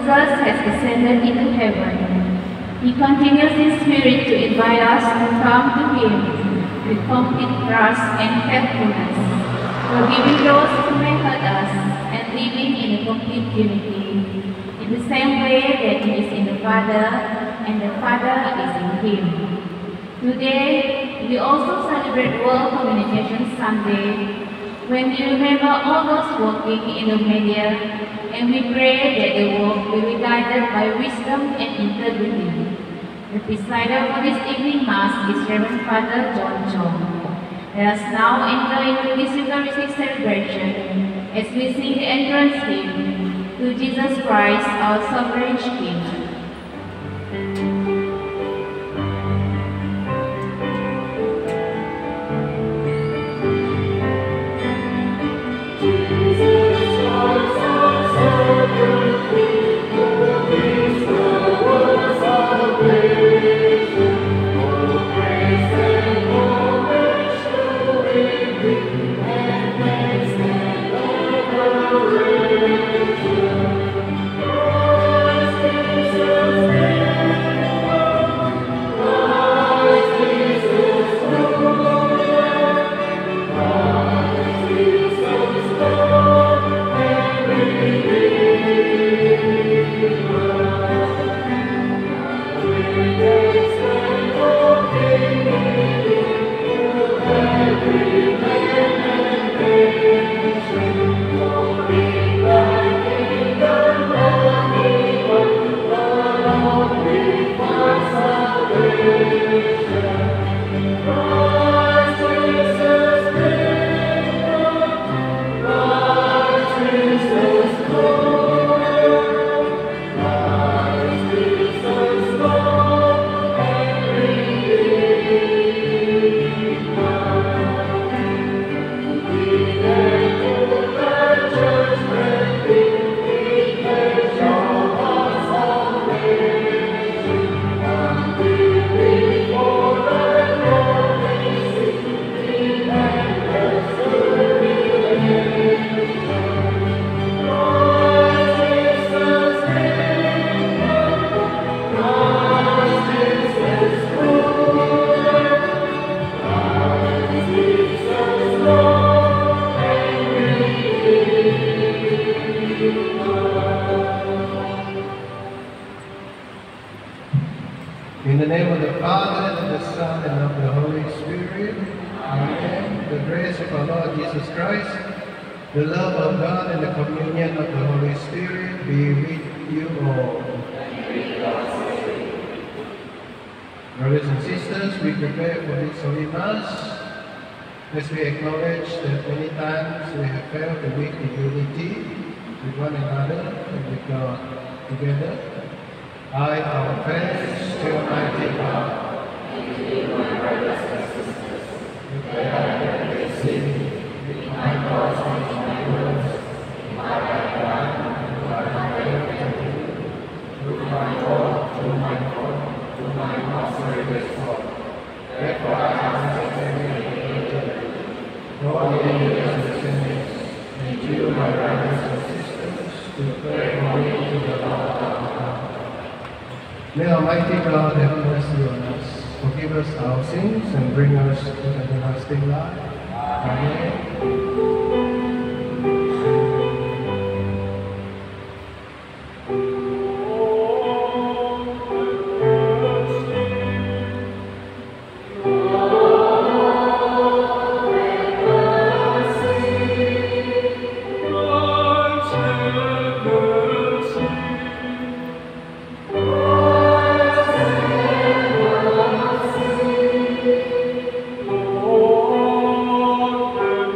Jesus has ascended into heaven, he continues in spirit to invite us to come to him with complete trust and faithfulness, forgiving those who may hurt us and living in a complete unity, in the same way that he is in the Father and the Father is in him. Today, we also celebrate World Communication Sunday, when we remember all those working in the media, and we pray that the work will be guided by wisdom and integrity. The presider for this evening Mass is Reverend Father John Chong. Let us now enter into this Eucharistic celebration as we sing the entrance hymn to Jesus Christ, our sovereign King. In the name of the Father, and of the Son, and of the Holy Spirit. Amen. The grace of our Lord Jesus Christ, the love of God, and the communion of the Holy Spirit be with you all. Brothers and sisters, we prepare for this Holy Mass as we acknowledge that many times we have failed to live in unity with one another and with God together. I confess to Almighty God, my brothers and sisters, that I have been sinning with my thoughts and my words, in my right and what I failed to do, through my fault, through my not so great fault. Therefore I ask that you Lord, and sinners, and you, my brothers and sisters, to pray for me to the Lord our God. May Almighty God have mercy on us, forgive us our sins, and bring us to everlasting life. Amen.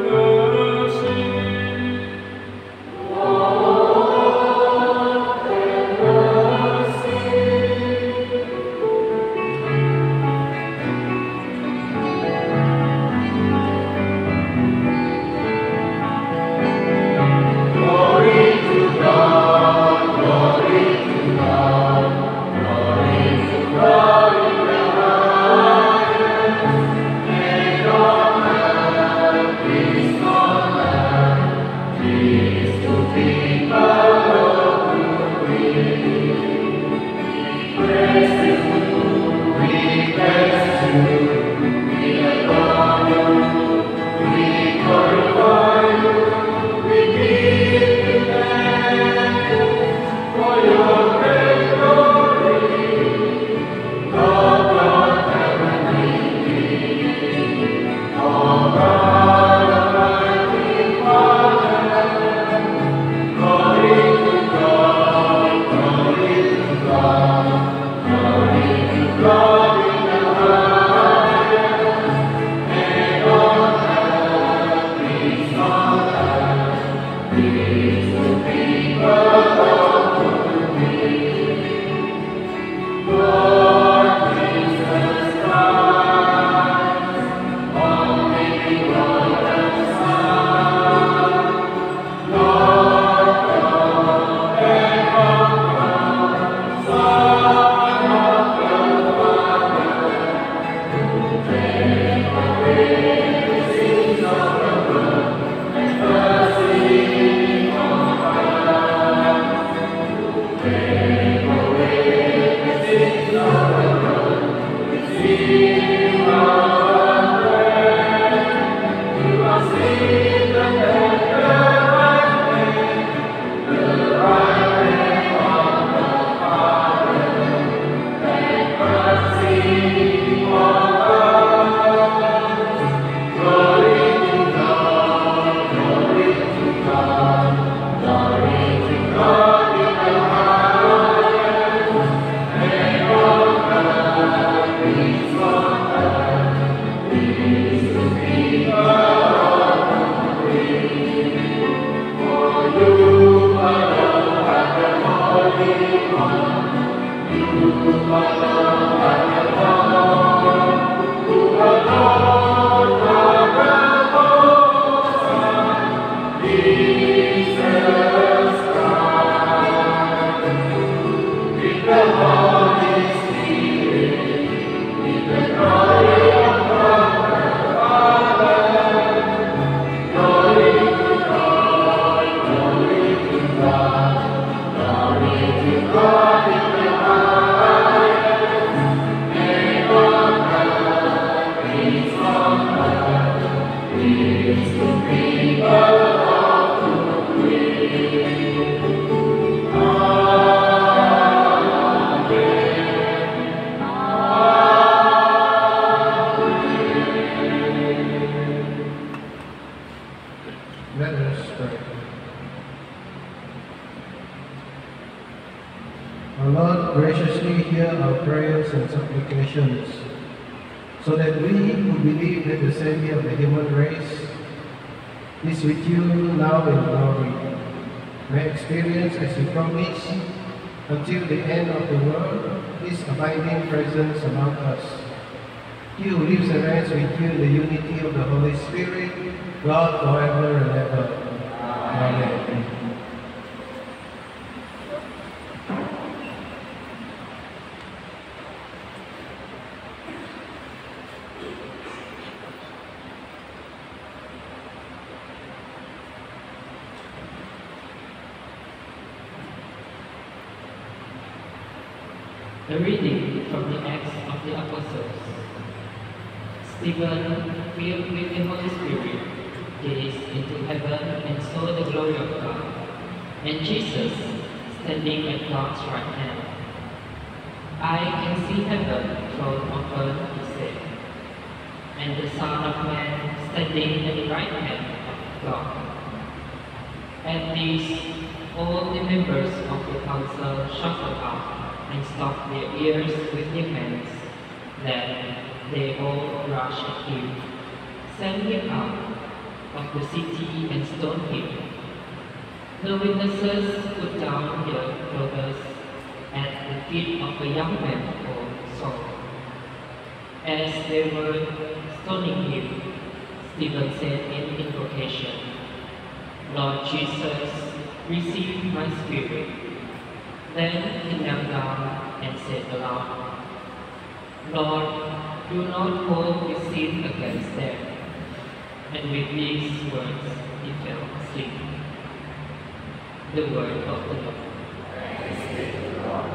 Lord, Let us pray. Our Lord, graciously hear our prayers and supplications, so that we who believe that the Savior of the human race is with you now in glory, may experience, as you promise, until the end of the world, His abiding presence among us. He who lives and reigns with you in the unity of the Holy Spirit, God forever and ever. Amen. A reading from the Acts of the Apostles. Stephen, filled with the Holy Spirit, gazed into heaven and saw the glory of God, and Jesus standing at God's right hand. I can see heaven thrown open, he said, and the Son of Man standing at the right hand of God. At this, all the members of the council shouted out and stopped their ears with their hands. Then they all rushed at him, sent him out of the city and stoned him. The witnesses put down their clothes at the feet of a young man called Saul. As they were stoning him, Stephen said in invocation, Lord Jesus, receive my spirit. Then he knelt down and said aloud, Lord, do not hold this sin against them. And with these words he fell asleep. The word of the Lord. Praise be to the Lord.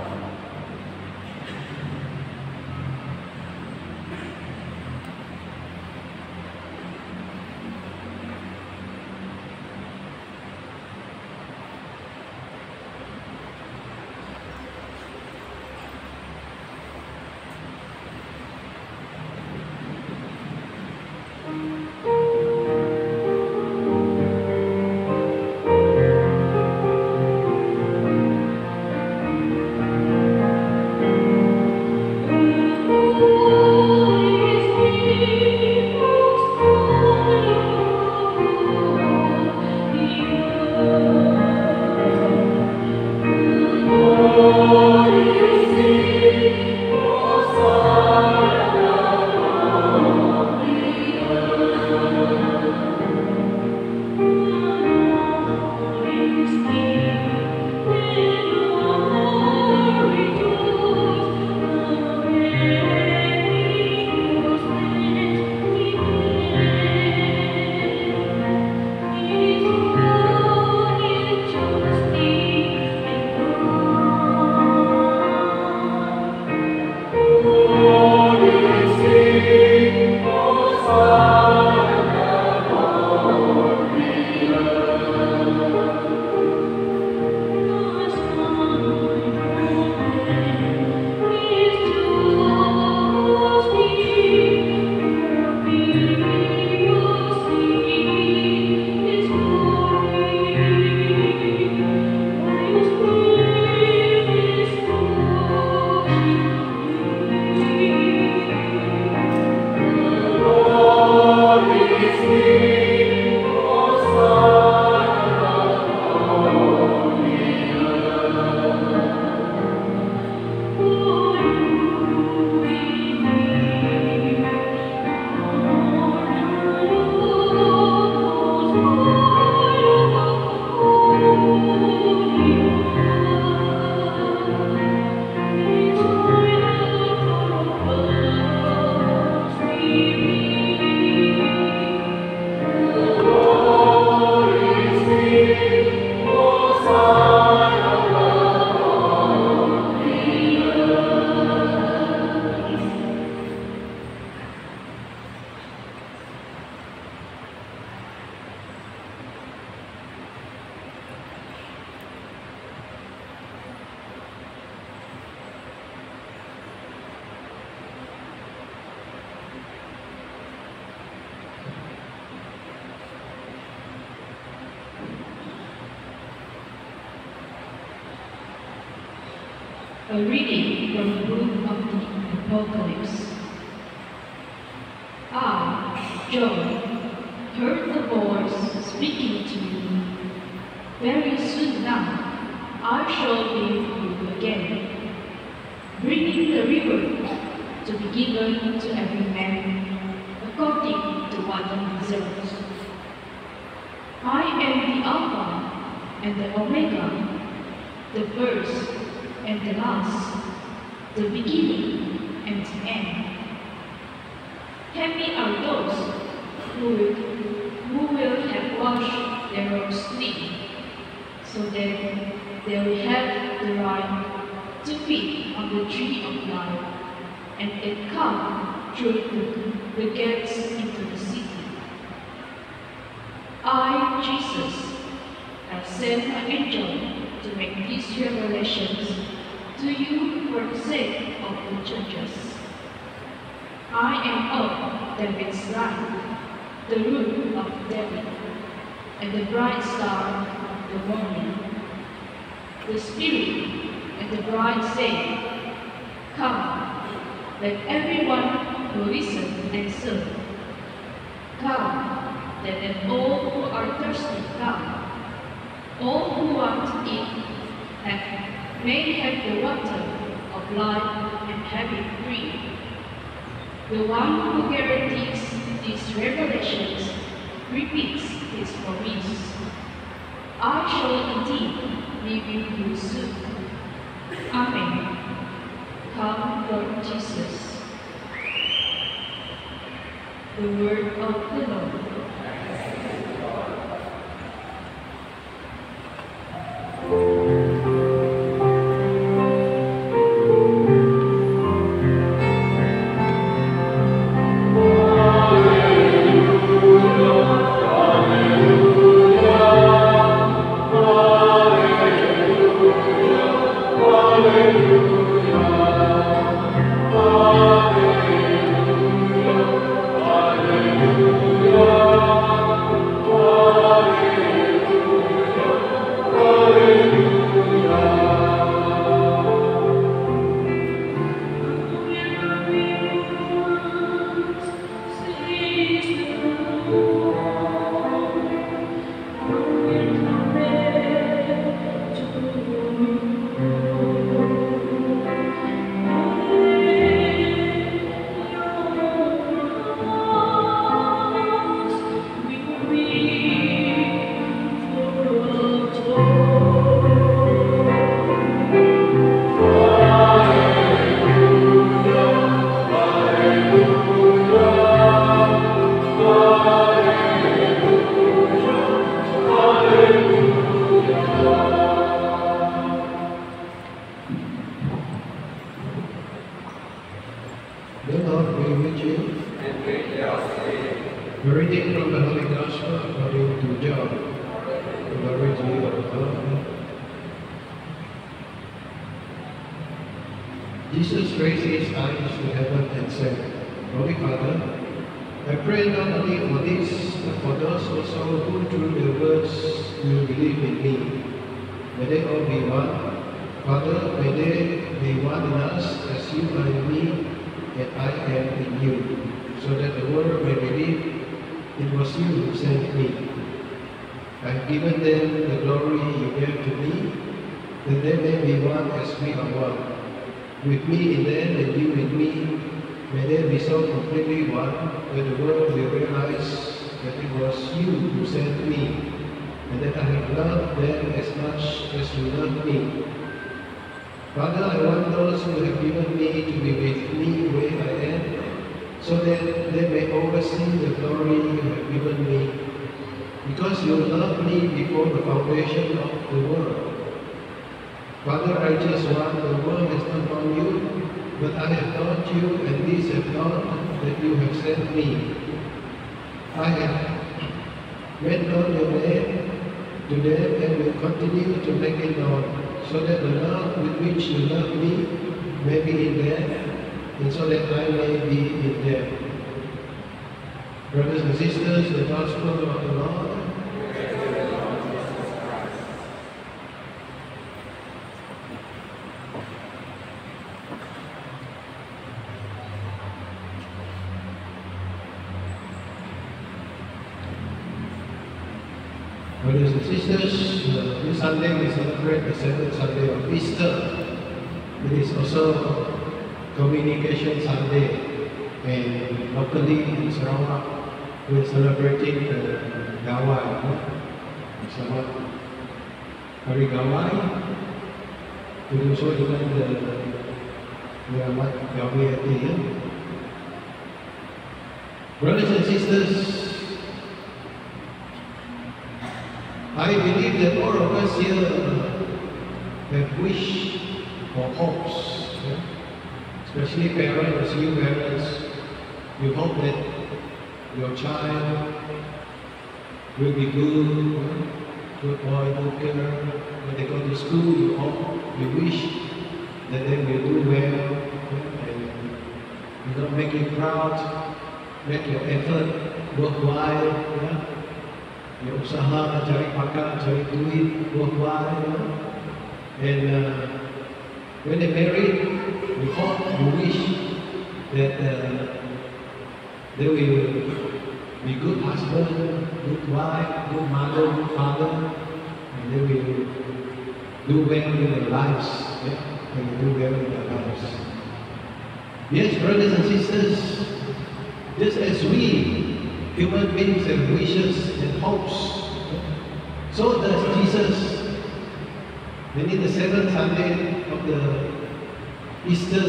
A reading from the book of the Apocalypse. I, John, heard the voice speaking to me. Very soon now, I shall be with you again, bringing the reward to be given to every man according to what he deserves. I am the Alpha and the Omega, the first and the last, the beginning and the end. Happy are those who will have washed their robes clean, so that they will have the right to feed on the tree of life, and it come through the gates into the city. I, Jesus, have sent my angel to make these revelations to you for the sake of the churches. I am of David's line, the root of David, and the bright star of the morning. The Spirit and the bride say, Come, let everyone who listens and serve. Come, let all who are thirsty come. All who want to eat may have the water of life and have it free. The one who guarantees these revelations repeats his promise. I shall indeed be with you soon. Amen. Come, Lord Jesus. The word of the Lord. The Lord be with you. And with your spirit. The reading from the Holy Gospel according to John. Glory to you, O Lord. Jesus raised his eyes to heaven and said, Holy Father, I pray not only for this, but for those also who through their words will believe in me. May they all be one. Father, may they be one in us as you are in me and I am in you, so that the world may believe it was you who sent me. I have given them the glory you gave to me, that they may be one as we are one. With me in them and you in me, may they be so completely one that the world will realize that it was you who sent me, and that I have loved them as much as you loved me. Father, I want those who have given me to be with me where I am, so that they may oversee the glory you have given me, because you loved me before the foundation of the world. Father, righteous one, the world has not known you, but I have known you, and these have known that you have sent me. I have made known your name to them and will continue to make it known, so that the love with which you love me may be in them, and so that I may be in them. Brothers and sisters, the Gospel of the Lord. Brothers and sisters, this Sunday we celebrate the 7th Sunday of Easter. It is also Communication Sunday, and locally in Sarawak we are celebrating the Gawai. Selamat Hari Gawai. Itu so dengan Selamat Gawai itu. Brothers and sisters, I believe that all of us here have wish or hopes, especially parents, you parents, you hope that your child will be good, good boy, good girl. When they go to school, you hope, you wish that they will do well, and make you proud, make your effort worthwhile. Your usaha, cari makan, cari duit, worthwhile. And when they marry, you hope, you wish that they will be good husband, good wife, good mother, good father, and they will do well in their lives. They will do well in their lives. Yes, brothers and sisters, just as we human beings have wishes and hopes, so does Jesus. And in the 7th Sunday of the Easter,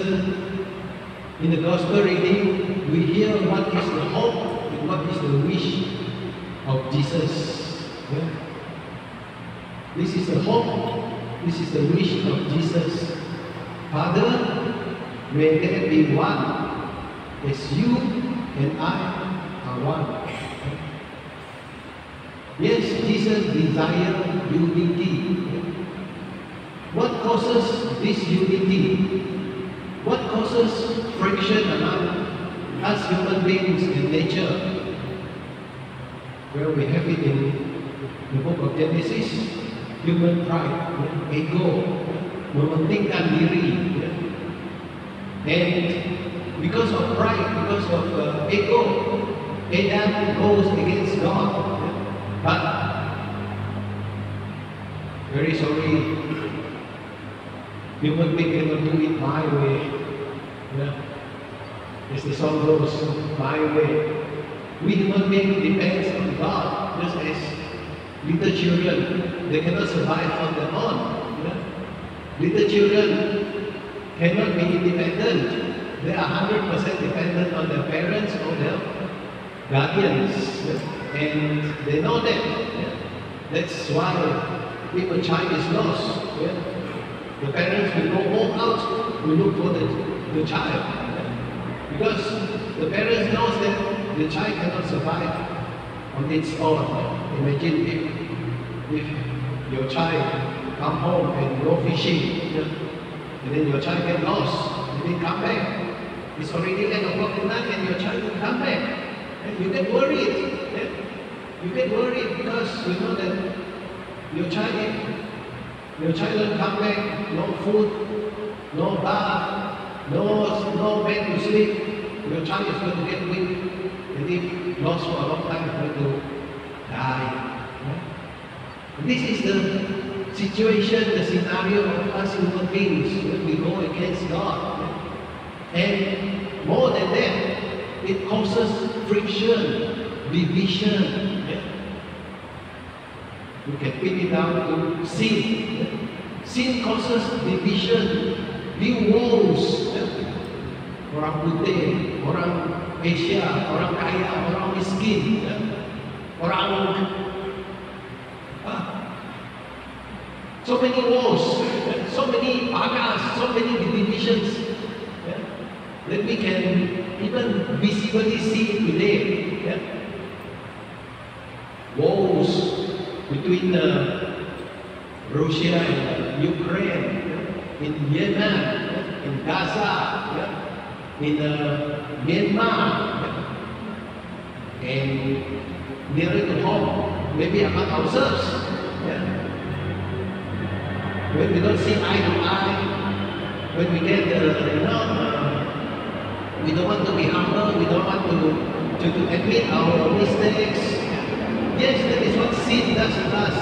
in the Gospel reading, we hear what is the hope and what is the wish of Jesus. This is the hope, this is the wish of Jesus. Father, may there be one, as you and I are one. Yes, Jesus desired unity. What causes this unity? What causes friction among us human beings in nature? Well, we have it in the book of Genesis. Human pride, ego, mementingkan diri. And because of pride, because of ego, Adam goes against God. But, very sorry, human being cannot do it my way. As the song goes, my way. We human beings depend on God, just as little children, they cannot survive on their own. Little children cannot be independent. They are 100% dependent on their parents or their guardians. And they know that. That's why if a child is lost, the parents will go all out to look for the child. Because the parents knows that the child cannot survive on its own. Imagine if your child come home and go fishing, and then your child get lost, and then come back. It's already 10 o'clock at night and your child will come back. And you get worried. You get worried because you know that your child will come back, no food, no bath, no bed to sleep. Your child is going to get weak, and if lost for a long time, is going to die. This is the situation, the scenario of us human beings when we go against God. And more than that, it causes friction, division. You can pin it down to sin. Sin causes division, new walls. Orang putih, orang Asia, orang kaya, orang miskin, orang so many wars, so many pagas, so many divisions that we can even visibly see today. Wars between Russia and Ukraine, in Yemen, in Gaza, in Myanmar, and nearer to home, maybe among ourselves. When we don't see eye to eye, when we get, we don't want to be humble, we don't want to admit our mistakes, Yes, that is what sin does to us.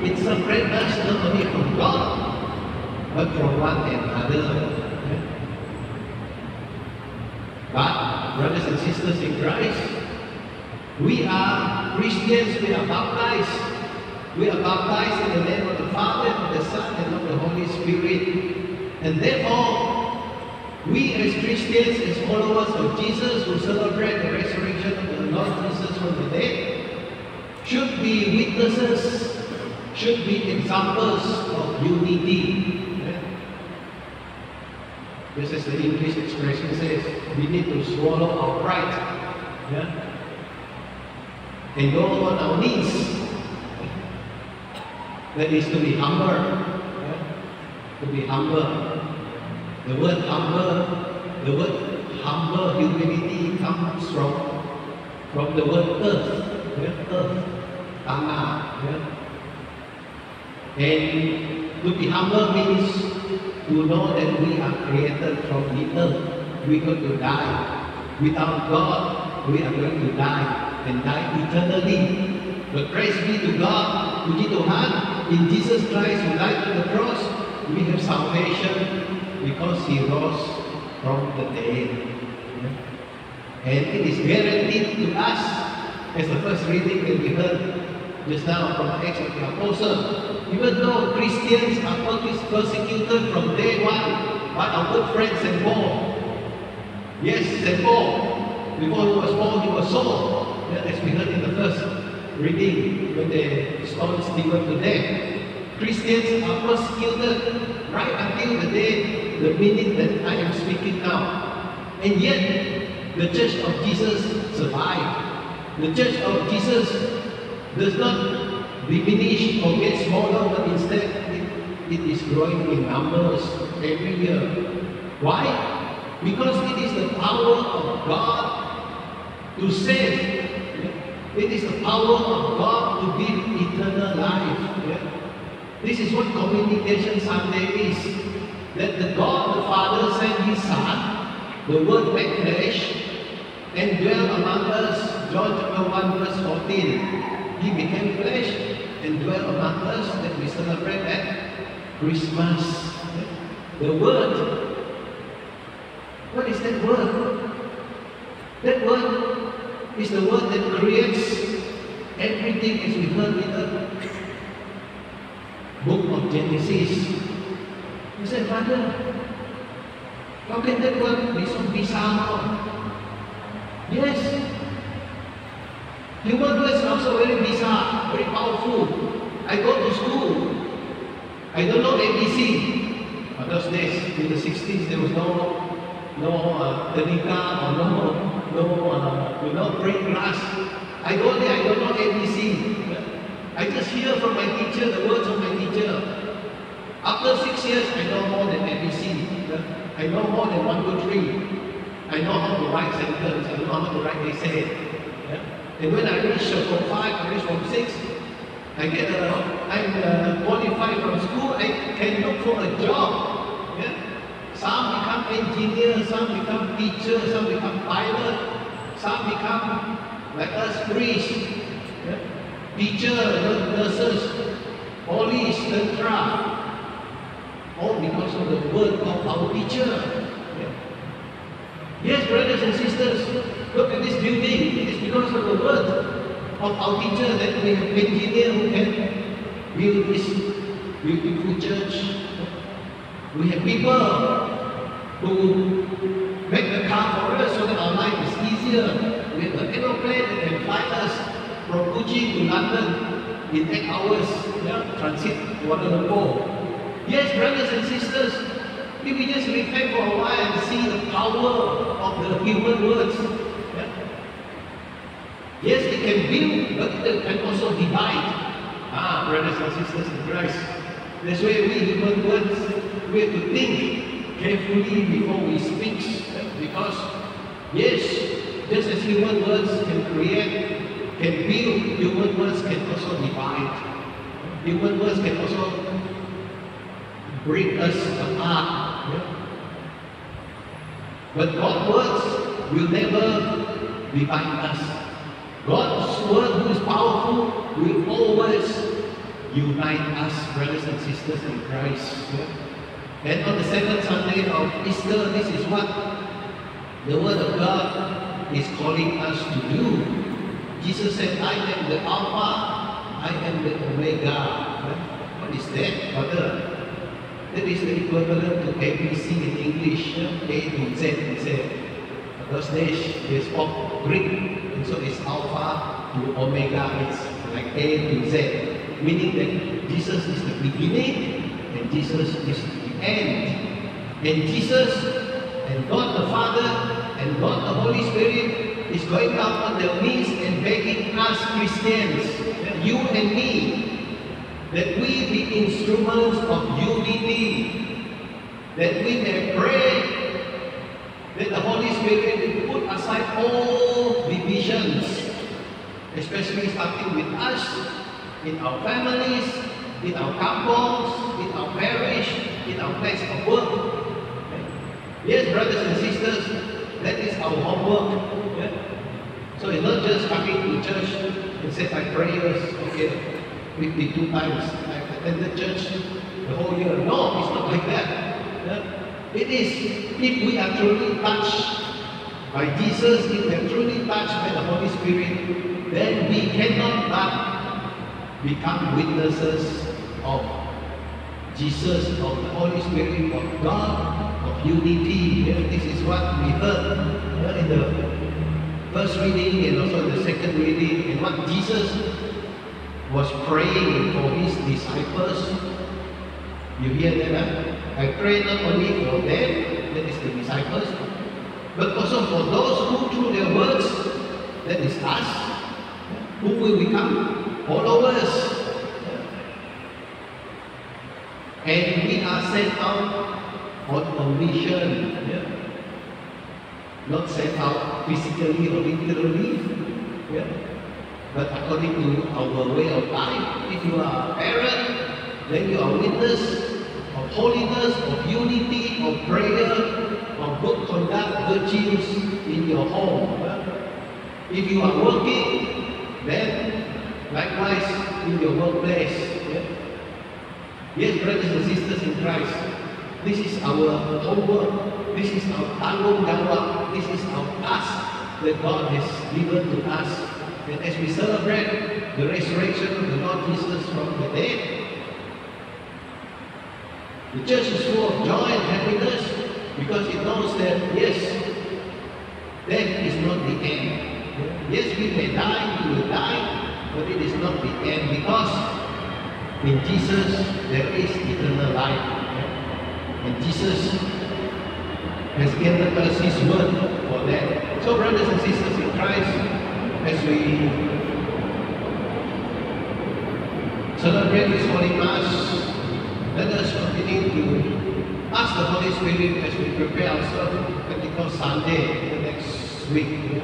It separates us not only from God, but from one another. But, brothers and sisters in Christ, we are Christians, we are baptized. We are baptized in the name of the Father, of the Son, and of the Holy Spirit. And therefore, we as Christians, as followers of Jesus, who celebrate the resurrection of the Lord Jesus from the dead, should be witnesses, should be examples of unity. Just as the English expression says, we need to swallow our pride. And go on our knees. That is to be humble. To be humble. The word humble, humility comes from the word earth. Earth. Tanah. And to be humble means to know that we are created from the earth. We are going to die. Without God, we are going to die and die eternally. But praise be to God, puji Tuhan, in Jesus Christ who died on the cross, we have salvation because He rose from the dead. And it is guaranteed to us, as the first reading that we heard just now from the Acts of the Apostle, even though Christians are persecuted from day one by our good friend St. Paul. Yes, St. Paul. Before he was Paul, he was Saul. As we heard in the first reading, when they stoned Stephen to death. Christians are persecuted right until the day, the minute that I am speaking now. And yet, the Church of Jesus survived. The Church of Jesus does not diminish or get smaller, but instead it is growing in numbers every year. Why? Because it is the power of God to save. It is the power of God to give eternal life. This is what Communication Sunday is. That the God the Father sent His Son, the Word made flesh, and dwelt among us. John chapter 1 verse 14. He became flesh and dwelt among us, that we celebrate at Christmas. The Word. What is that Word? That Word is the Word that creates everything, as we heard in the book of Genesis. You said, Father, how can that Word be so bizarre? Yes. Human words are also very bizarre, very powerful. I go to school. I don't know ABC. On those days, in the 60s, there was no telegram or no brain class. I go there, I don't know ABC. I just hear from my teacher, the words of my teacher. After 6 years, I know more than ABC. I know more than 1, 2, 3. I know how to write sentences. I know how to write essay. And when I reach Form 5, I reach Form 6, I'm qualified from school, I can look for a job. Some become engineers, some become teachers, some become pilot, some become, like us, priests, teachers, nurses, police, etc. All because of the word of our teacher. Yes, brothers and sisters, look at this building. It is because of the word of our teacher that we have engineers who can build this beautiful church. We have people who make the car for us so that our life is easier. We have an aeroplane that can fly us from Kochi to London in 8 hours, transit Kuala Lumpur. Yes, brothers and sisters, if we just reflect for a while and see the power of the human words. Yes, it can build, but it can also divide. Brothers and sisters in Christ. That's why we human words, we have to think carefully before we speak. Because, yes, just as human words can create, can build, human words can also divide. Human words can also bring us apart. But God's words will never divide us. God's word, who is powerful, will always unite us, brothers and sisters in Christ. And on the seventh Sunday of Easter, this is what the Word of God is calling us to do. Jesus said, I am the Alpha, I am the Omega. What is that, brother? That is the equivalent to ABC in English, A to Z, he said. Those days, they spoke Greek, and so it's Alpha to Omega, it's like A to Z. Meaning that Jesus is the beginning, and Jesus is the end. And Jesus, and God the Father, and God the Holy Spirit is going down on their knees and begging us Christians, you and me, that we be instruments of unity, that we may pray, that the Holy Spirit will put aside all divisions, especially starting with us, in our families, in our couples, in our parish, in our place of work. Yes, brothers and sisters, that is our homework. So it's not just coming to church and say my prayers, okay, 52 times. I've attended church the whole year. No, it's not like that. It is, if we are truly touched by Jesus, if we are truly touched by the Holy Spirit, then we cannot but become witnesses of Jesus, of the Holy Spirit, of God, of unity. This is what we heard in the first reading and also in the second reading, and what Jesus was praying for his disciples. You hear that? I pray not only for them, that is the disciples, but also for those who through their words, that is us, who will become followers. And we are sent out on a mission. Not sent out physically or literally, but according to our way of life. If you are a parent, then you are witness of holiness, of unity, of prayer, of good conduct, virtues in your home. If you are working, then likewise in your workplace. Yes, brothers and sisters in Christ, this is our homework, this is our tanggung jawab, this is our task that God has given to us. And as we celebrate the resurrection of the Lord Jesus from the dead, the church is full of joy and happiness because it knows that, yes, death is not the end. Yes, we may die, we will die, but it is not the end because in Jesus there is eternal life. And Jesus has given us his word for that. So brothers and sisters in Christ, as we celebrate this Holy Mass, let us continue to ask the Holy Spirit as we prepare ourselves for Pentecost Sunday the next week,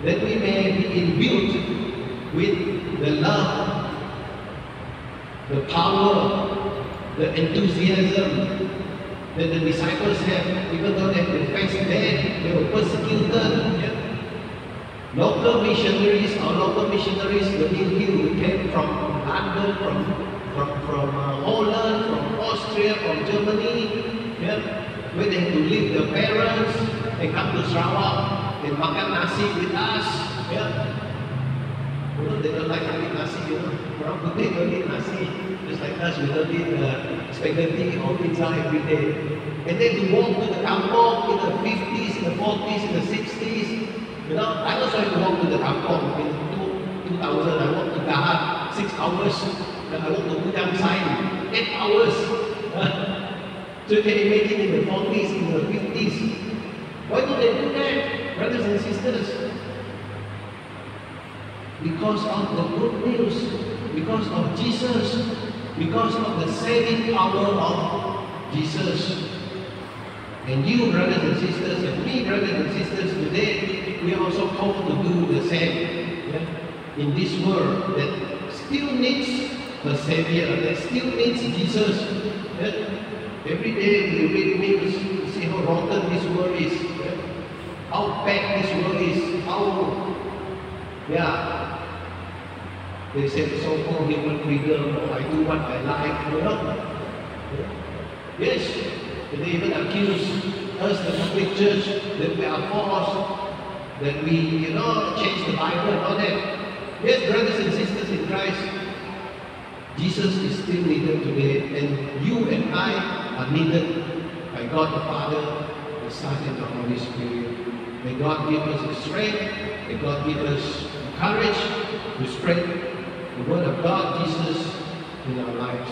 that we may be imbued with the love, the power, the enthusiasm that the disciples have, even though they were faced death, they were persecuted. Local missionaries, our local missionaries, the Mill Hill, who came from London, from Holland, from Austria, from Germany, where they had to leave their parents, they come to Sarawak, they makan nasi with us. You know, they don't like to eat nasi, you know. Orang putih don't eat nasi. Just like us, we don't eat spaghetti or pizza every day. And then to walk to the kampong in the 50s, in the 40s, in the 60s. You know, I also had to walk to the kampong in 2000. I walked to Gahat 6 hours. Then I walked to Udang Sain 8 hours. So you can imagine in the 40s, in the 50s. Why do they do that, brothers and sisters? Because of the good news, because of Jesus, because of the saving power of Jesus. And you, brothers and sisters, and me, brothers and sisters, today, we are also called to do the same. In this world that still needs a Savior, that still needs Jesus. Every day we read news, we see how rotten this world is, how bad this world is, how Yeah. They said so-called human freedom, I do what I like, you know. Yes, they even accuse us, the Catholic Church, that we are forced, that we, change the Bible and all that. Yes, brothers and sisters in Christ, Jesus is still needed today, and you and I are needed by God the Father, the Son, and the Holy Spirit. May God give us the strength, may God give us the courage to spread the word of God, Jesus, in our lives.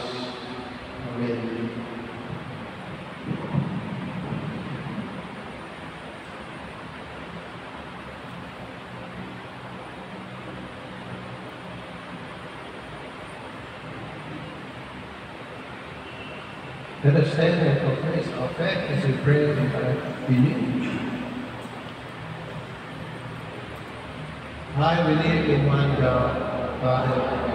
Amen. Let us stand and confess our faith as we pray in our belief. I believe in one God, Father,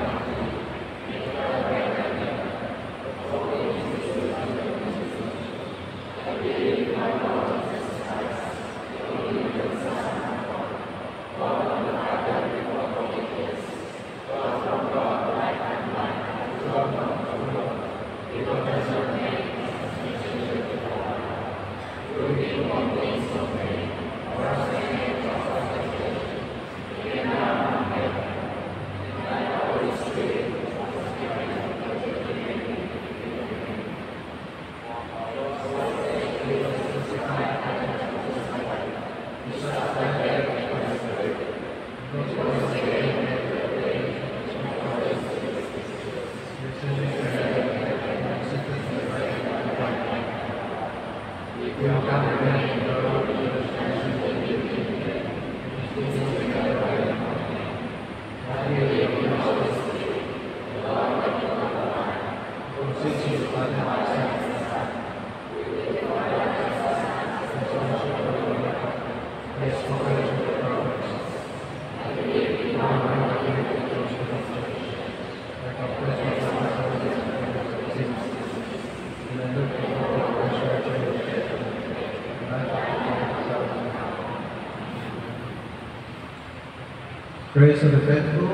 Praise of the faithful,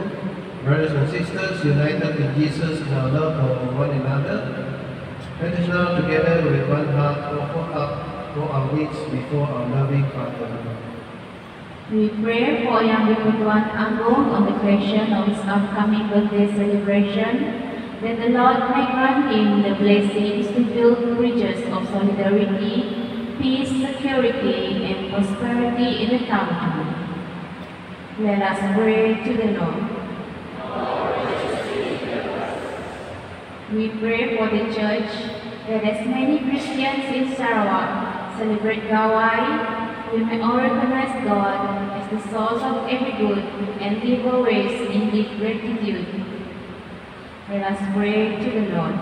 brothers and sisters, united in Jesus in our love for one another. Let us now together with one heart offer up for our needs before our loving Father. We pray for young Diputuan Agung on the occasion of his upcoming birthday celebration, that the Lord may grant him the blessings to build bridges of solidarity, peace, security, and prosperity in the country. Let us pray to the Lord. We pray for the Church that as many Christians in Sarawak celebrate Gawai, we may all recognize God as the source of every good and live always in deep gratitude. Let us pray to the Lord.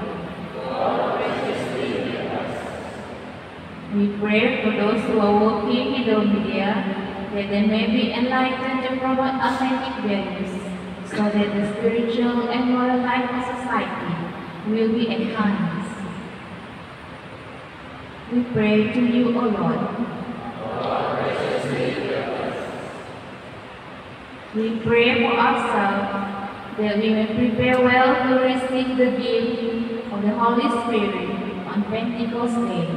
We pray for those who are working in the media, that they may be enlightened to promote authentic values, so that the spiritual and moral life of society will be enhanced. We pray to you, O Lord. We pray for ourselves, that we may prepare well to receive the gift of the Holy Spirit on Pentecost Day.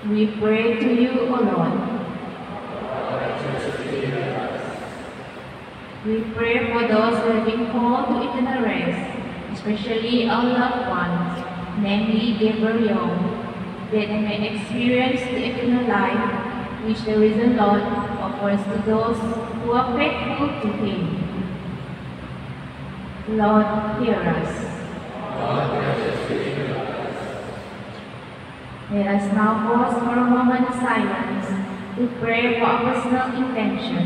We pray to you, O Lord. We pray for those who have been called to eternal rest, especially our loved ones, namely Gabriel, that they may experience the eternal life which the risen Lord offers to those who are faithful to Him. Lord, hear us. Let us now pause for a moment of silence to pray for our personal intention.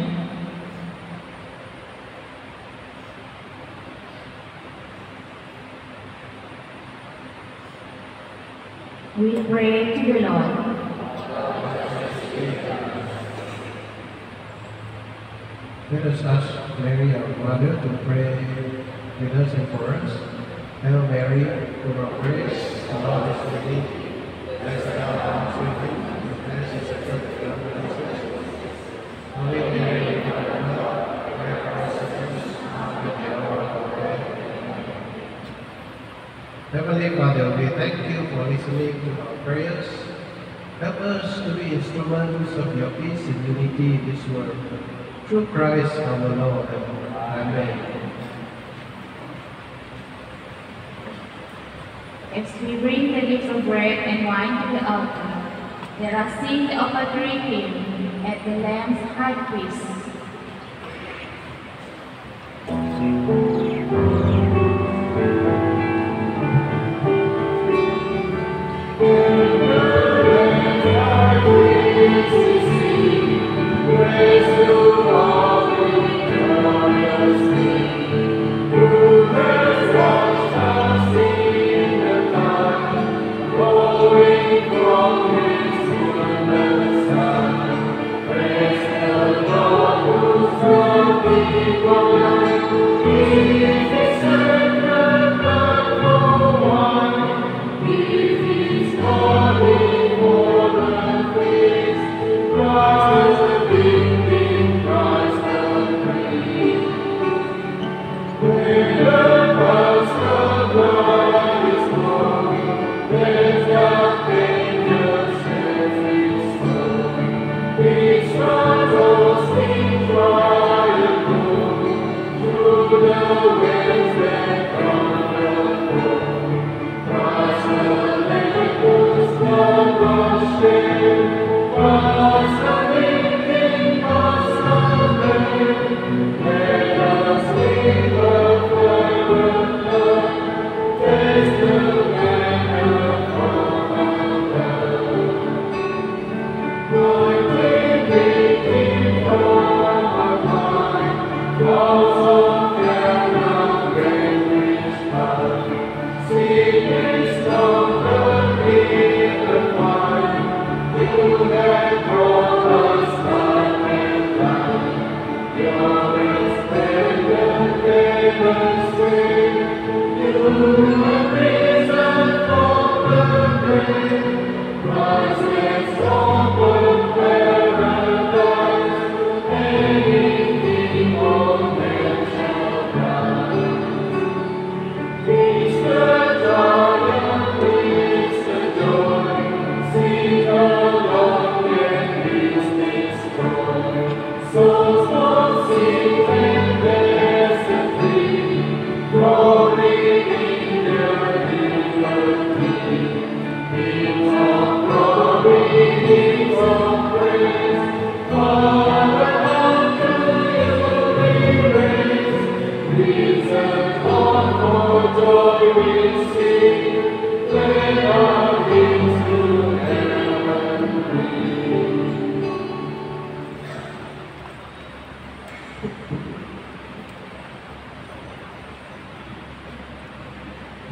We pray to the Lord. Let us ask Mary, our Mother, to pray with us and for us. Hail Mary, full of grace, the Lord is with thee. Blessed thou art with thee, and blessed is the fruit of thy womb, Jesus. Holy Mary, Mother of God, Heavenly Father, we thank you for listening to our prayers. Help us to be instruments of your peace and unity in this world. Through Christ our Lord. Amen. As we bring the gifts of bread and wine to the altar, let us sing the offertory hymn at the Lamb's high priest.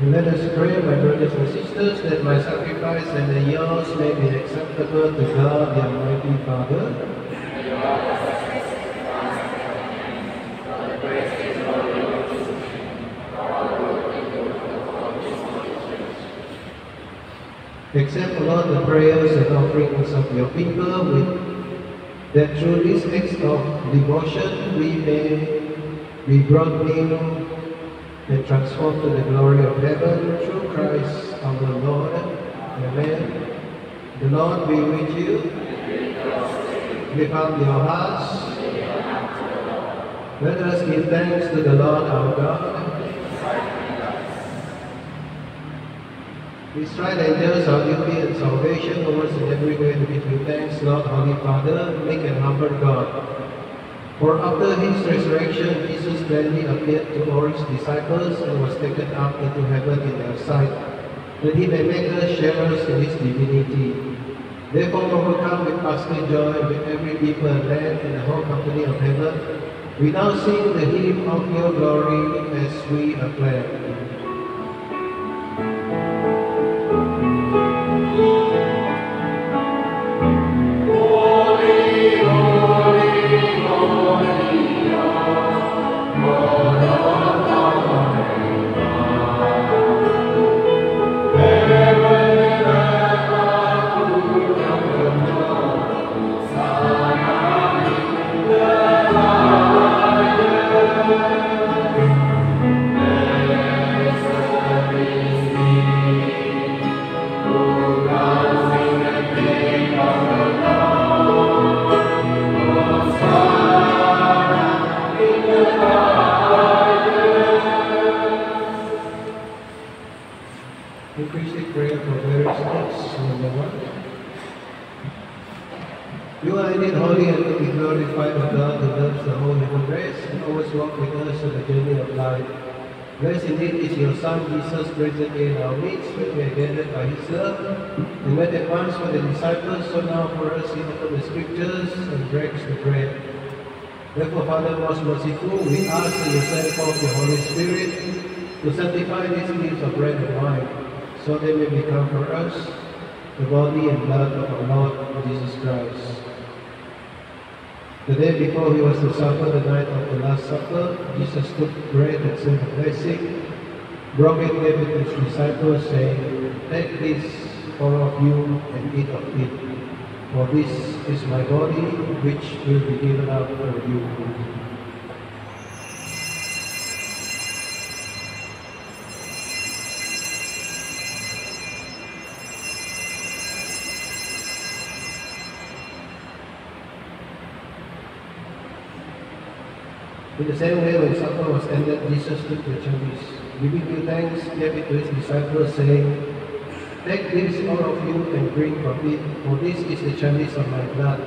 Let us pray, my brothers and sisters, that my sacrifice and yours may be acceptable to God, the Almighty Father. Accept, Lord, the prayers and offerings of your people, that through this act of devotion we may be brought near and transformed to the glory of heaven through Christ our Lord. Amen. The Lord be with you. Lift up your hearts. Let us give thanks to the Lord our God. Israel angels, our duty and salvation, towards in every way to give you thanks, Lord, Holy Father, meek and humble God. For after his resurrection, Jesus gladly appeared to all his disciples and was taken up into heaven in their sight, that he may make us sharers in his divinity. Therefore, overcome with lasting joy with every people and land and the whole company of heaven, we now sing the hymn of your glory as we acclaim. Amen. You are indeed holy and to be glorified, O God, who loves the whole human race and always walk with us on the journey of life. Blessed indeed is your Son, Jesus, present in our midst, when we are gathered by his love, and when at once for the disciples, so now for us he opens the scriptures and breaks the bread. Therefore, Father most merciful, we ask that you send forth your Holy Spirit to sanctify these gifts of bread and wine, so they may become for us the body and blood of our Lord Jesus Christ. The day before he was to suffer, the night of the Last Supper, Jesus took bread and said a blessing, broke it, gave it to his disciples, saying, "Take this, all of you, and eat of it, for this is my body, which will be given up for you." In the same way, when supper was ended, Jesus took the chalice, giving you thanks, gave it to his disciples, saying, "Take this, all of you, and drink from it, for this is the chalice of my blood,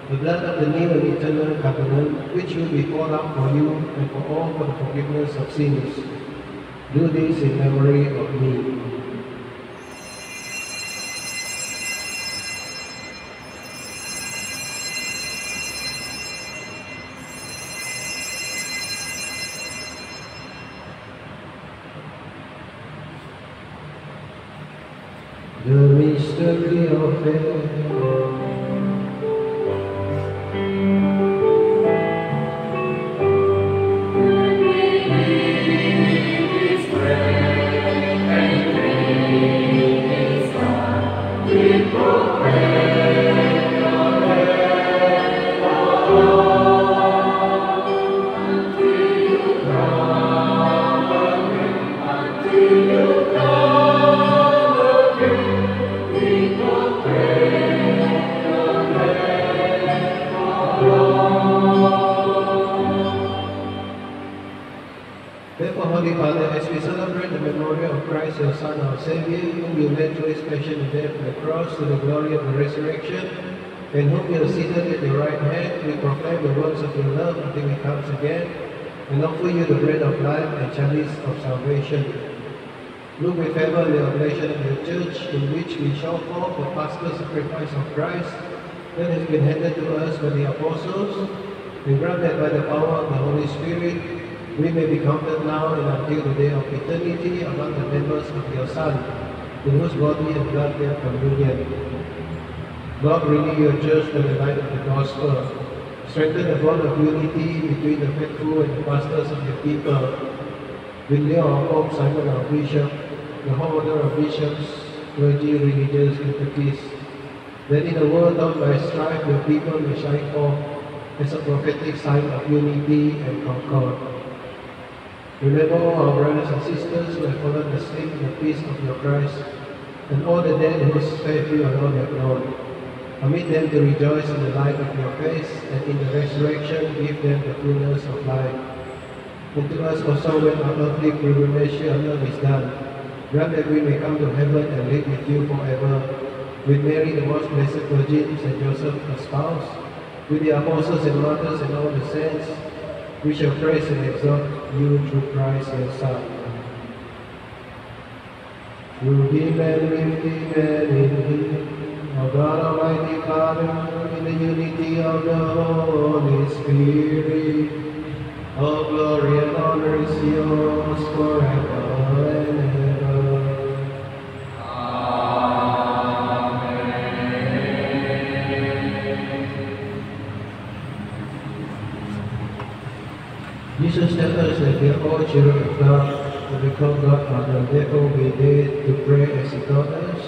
the blood of the new and eternal covenant, which will be poured out for you and for all for the forgiveness of sins. Do this in memory of me." The mystery of faith. Therefore, Holy Father, as we celebrate the memorial of Christ, your Son, our Savior, whom you led through his passion and death on the cross to the glory of the resurrection, and whom you have seated at your right hand, we proclaim the works of your love until he comes again, and offer you the bread of life and chalice of salvation. Look with favor on the oblation of your church, in which we show forth the paschal sacrifice of Christ that has been handed to us by the apostles, and grant that by the power of the Holy Spirit, we may be counted now and until the day of eternity among the members of your Son, in whose body and blood we have communion. God, renew your church by the light of the gospel. Strengthen the bond of unity between the faithful and the pastors of your people. With Leo, our Pope, Simon, our Bishop, the whole order of bishops, clergy, religious, and priests, that in a world bound by strife, your people may shine forth as a prophetic sign of unity and concord. Remember all our brothers and sisters who have fallen asleep in the peace of your Christ, and all the dead whose faith you alone have known. Permit them to rejoice in the light of your face, and in the resurrection give them the fullness of life. And to us also, when our earthly pilgrimage on earth is done, grant that we may come to heaven and live with you forever, with Mary, the most blessed Virgin, Saint Joseph, her spouse, with the apostles and martyrs and all the saints. We shall praise and exalt you through Christ your Son. Through him and with him and in him, O God Almighty Father, in the unity of the Holy Spirit, all glory and honor is yours forever and ever. Jesus tells us that we are all children of God, to become God Father. Therefore we dare to pray as he taught us.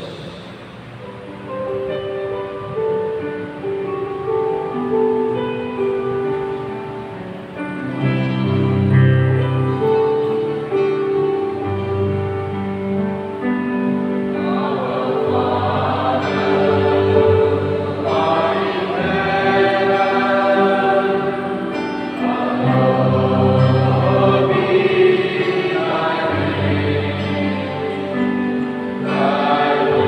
I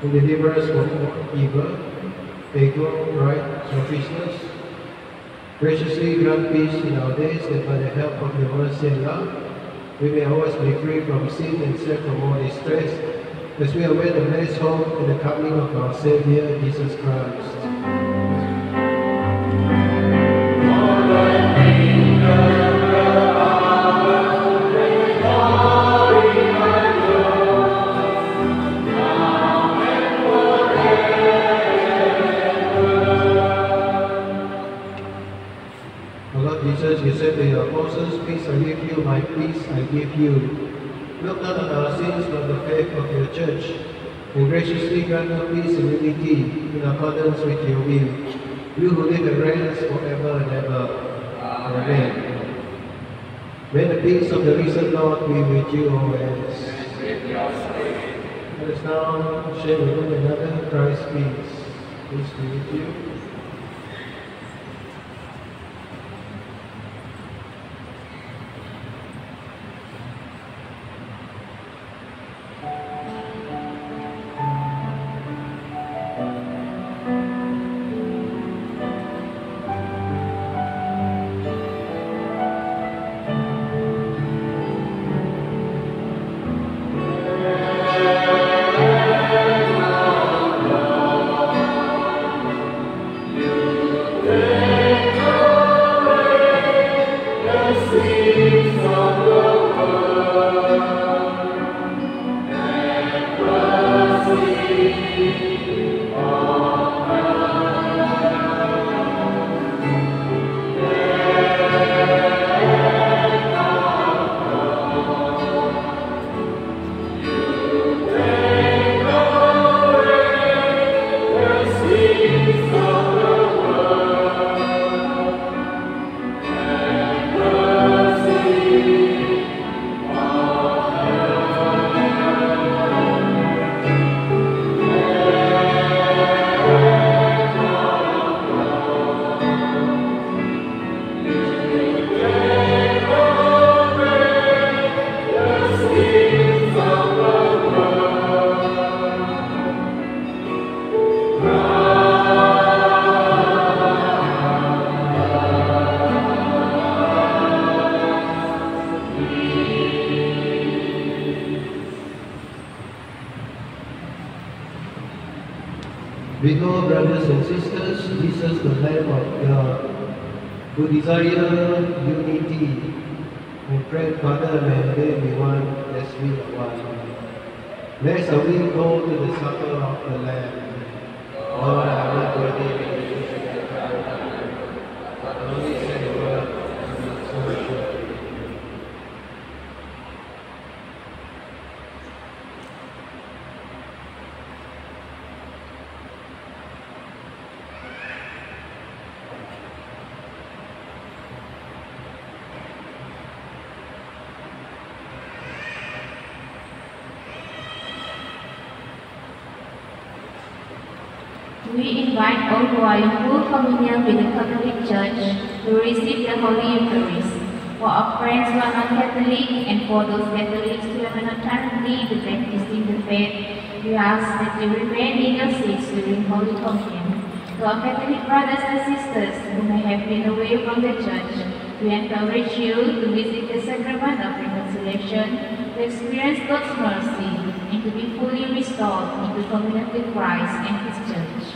and deliver us from all evil. Ego, pride, selfishness. Graciously grant peace in our days, that by the help of your mercy and love, we may always be free from sin and safe from all distress, as we await the blessed hope and the coming of our Savior, Jesus Christ. Jesus, you said to your apostles, peace I leave you, my peace I give you. Look not on our sins, but the faith of your church, and graciously grant her peace and unity in accordance with your will. You who live and reign forever and ever. Amen. May the peace of the risen Lord be with you always. Let us now share with one another Christ's peace. Peace be with you. Behold, brothers and sisters, Jesus, the Lamb of God, who desire unity, and pray, Father, may they be one as we are one. Next, we go to the supper of the Lamb. Lord, I will worthy to receive the Lamb, but only say the word, and so shall it be. We invite all who are in full communion with the Catholic Church to receive the Holy Eucharist. For our friends who are not Catholic and for those Catholics who have not currently been practicing the faith, we ask that you remain in your seats during Holy Communion. To our Catholic brothers and sisters who may have been away from the Church, we encourage you to visit the Sacrament of Reconciliation, to experience God's mercy, and to be fully restored into communion with Christ and His Church.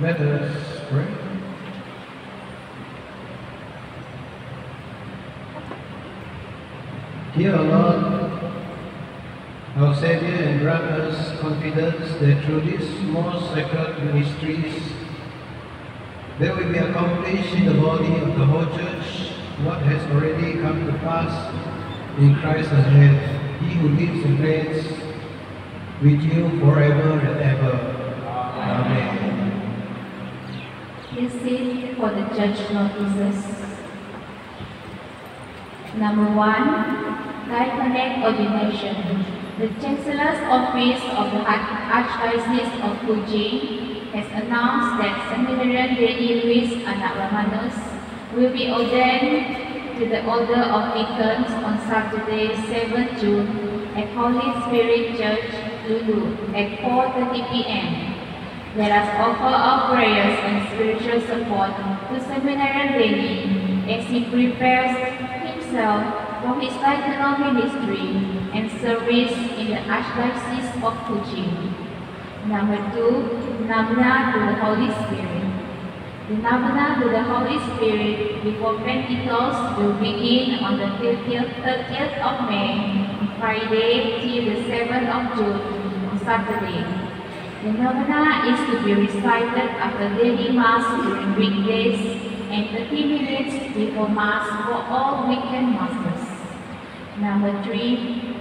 Let us pray. Dear Lord, our Savior, and grant us confidence that through these most sacred ministries, there will be accomplished in the body of the whole Church what has already come to pass in Christ as head, He who lives and reigns with you forever and ever. Amen. Please sit for the church notices. Number 1, Diaconate Ordination. The Chancellor's Office of the Archdiocese of Fuji has announced that Seminarian Lady Luis Anak Romanus will be ordained to the Order of Deacons on Saturday, 7 June at Holy Spirit Church, Lulu at 4:30 p.m. Let us offer our prayers and spiritual support to Seminarian Lady as he prepares himself for his diaconal ministry and service in the Archdiocese of Fuji. Number 2, Novena to the Holy Spirit. The Novena to the Holy Spirit before Pentecost will begin on the 30th of May, Friday till the 7th of June, on Saturday. The novena is to be recited after daily Mass during weekdays and 30 minutes before Mass for all weekend Masses. Number 3,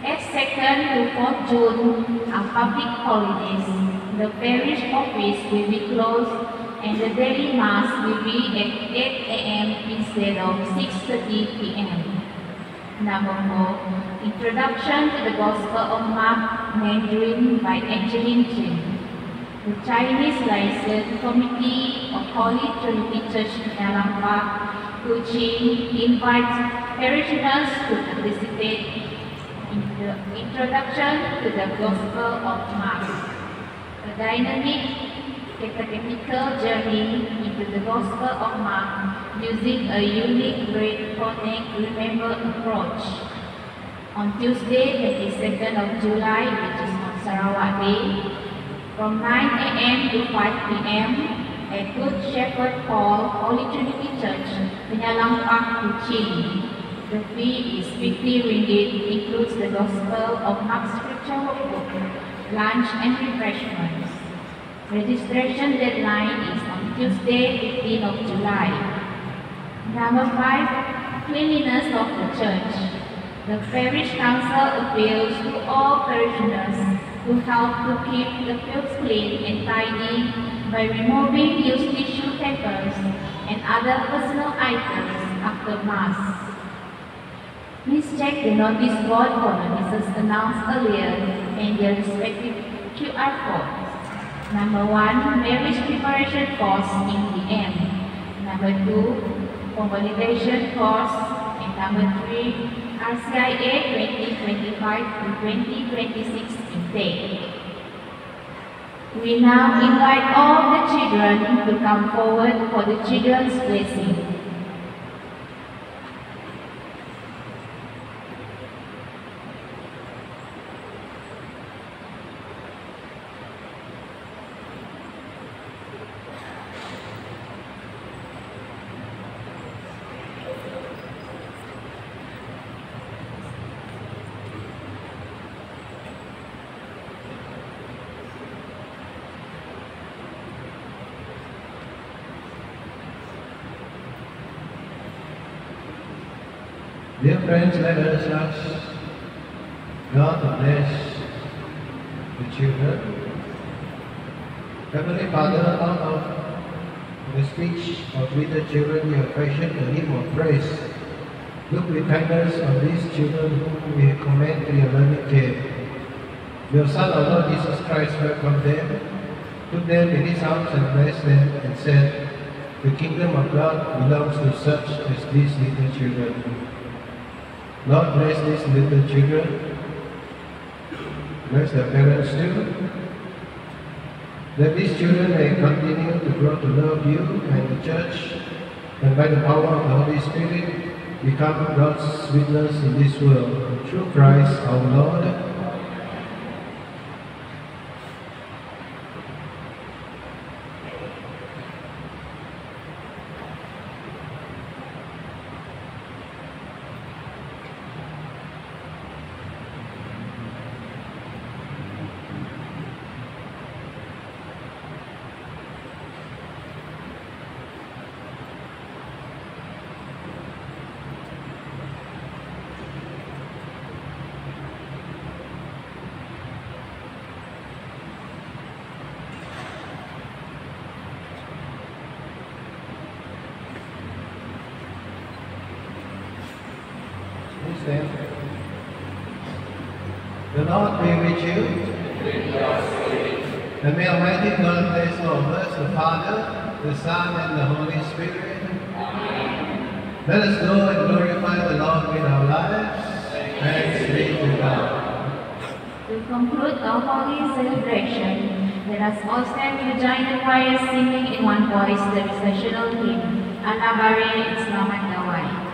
as 2nd to 4th June are public holidays. The parish office will be closed and the daily Mass will be at 8 a.m. instead of 6:30 p.m. Number 4, Introduction to the Gospel of Mark, Mandarin by Angeline Chen. The Chinese Liaison Committee of Holy Trinity Church Penyalang Park, Kuching, invites parishioners to participate in the Introduction to the Gospel of Mark, a dynamic catechetical journey into the Gospel of Mark using a unique Great Connect Remember approach. On Tuesday, 22nd of July, which is on Sarawak Day, from 9 a.m. to 5 p.m. at Good Shepherd Hall, Holy Trinity Church, Penyalang Park, Kuching. The fee is 50 ringgit, includes the Gospel of Mark Scripture Workbook, lunch and refreshments. Registration deadline is on Tuesday, 15th of July. Number 5, cleanliness of the church. The parish council appeals to all parishioners to help to keep the fields clean and tidy by removing used tissue papers and other personal items after Mass. Please check the notice board for notices announced earlier and their respective QR codes. Number 1, marriage preparation course in the end. Number 2, convalidation course. And number 3, RCIA 2025 to 2026 intake. We now invite all the children to come forward for the children's blessing. Dear friends, let us ask God to bless the children. Heavenly Father, out of the speech of little children, you have fashioned a hymn of praise. Look with kindness on these children whom we commend to your loving care. Your Son, our Lord Jesus Christ, welcomed them, took them in his arms and blessed them, and said, the kingdom of God belongs to such as these little children. Lord, bless these little children. Bless their parents too. That these children may continue to grow to love you and the church, and by the power of the Holy Spirit, become God's witness in this world. Through Christ our Lord. Stand. The Lord be with you. And may Almighty God bless all of us, the Father, the Son, and the Holy Spirit. Amen. Let us go and glorify the Lord with our lives. Thanks be to God. To conclude our holy celebration, let us all stand to join the choir singing in one voice the recessional hymn, Anabari Selamat Dawai.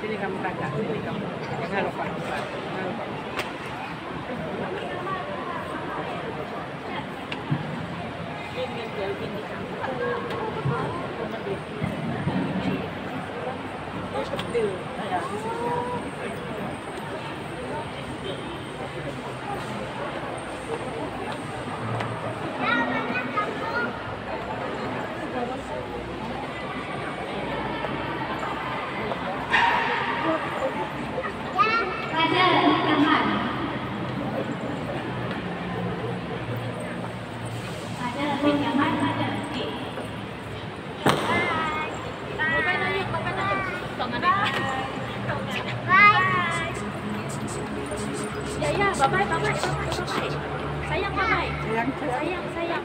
Sini kamu kakak, sini kamu. Jangan lupa, jangan lupa. Bye-bye, bye-bye, bye-bye. Sayang, bye-bye. Sayang, sayang.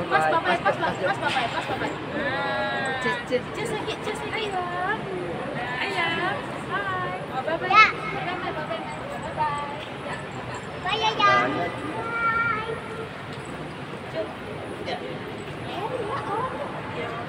Pas, bye-bye, pas, bye-bye, pas, bye-bye.